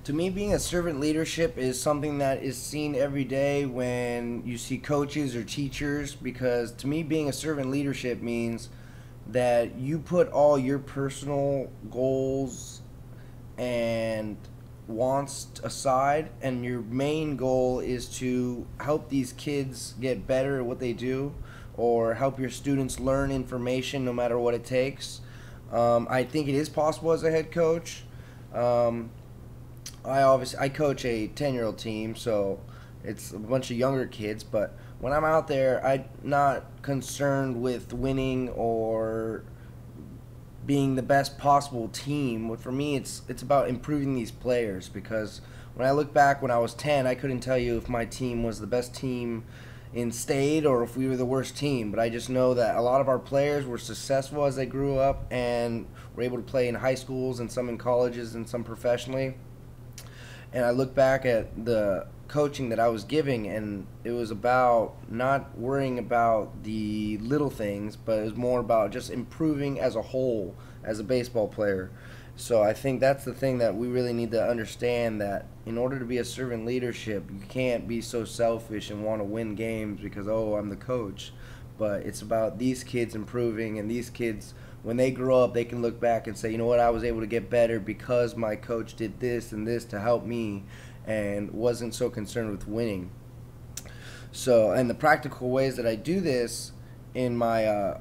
To me, being a servant leadership is something that is seen every day when you see coaches or teachers, because to me, being a servant leadership means that you put all your personal goals and wants aside, and your main goal is to help these kids get better at what they do, or help your students learn information no matter what it takes. I think it is possible as a head coach. Um, I coach a 10-year-old team, so it's a bunch of younger kids. But when I'm out there, I'm not concerned with winning or being the best possible team. For me, it's about improving these players, because when I look back when I was 10, I couldn't tell you if my team was the best team in state or if we were the worst team. But I just know that a lot of our players were successful as they grew up and were able to play in high schools and some in colleges and some professionally. And I look back at the coaching that I was giving, and it was about not worrying about the little things, but it was more about just improving as a whole as a baseball player. So I think that's the thing that we really need to understand, that in order to be a servant leadership, you can't be so selfish and want to win games because, oh, I'm the coach. But it's about these kids improving, and these kids, when they grow up, they can look back and say, you know what, I was able to get better because my coach did this and this to help me and wasn't so concerned with winning. So, and the practical ways that I do this in my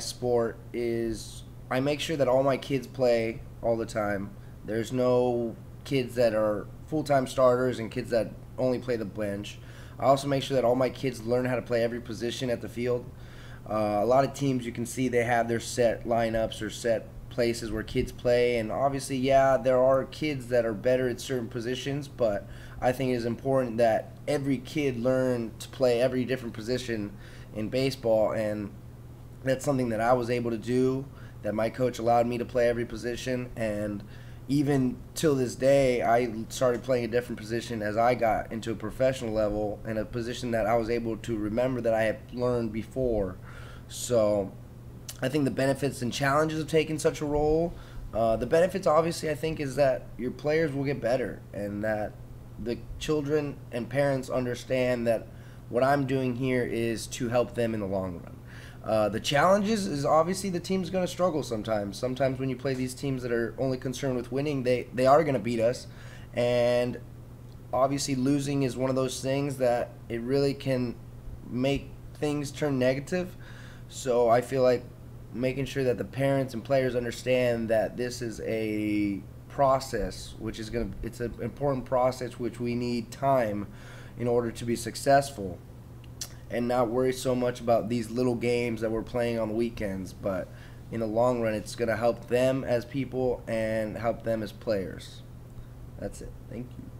sport is I make sure that all my kids play all the time. There's no kids that are full-time starters and kids that only play the bench. I also make sure that all my kids learn how to play every position at the field. A lot of teams, you can see they have their set lineups or set places where kids play, and obviously, yeah, there are kids that are better at certain positions, but I think it is important that every kid learn to play every different position in baseball, and that's something that I was able to do, that my coach allowed me to play every position. And even till this day, I started playing a different position as I got into a professional level, and a position that I was able to remember that I had learned before. So I think the benefits and challenges of taking such a role, the benefits obviously I think is that your players will get better, and that the children and parents understand that what I'm doing here is to help them in the long run. The challenges is obviously the team's going to struggle sometimes. Sometimes when you play these teams that are only concerned with winning, they are going to beat us. And obviously losing is one of those things that it really can make things turn negative. So I feel like making sure that the parents and players understand that this is a process, which is it's an important process, which we need time in order to be successful, and not worry so much about these little games that we're playing on the weekends. But in the long run, it's going to help them as people and help them as players. That's it. Thank you.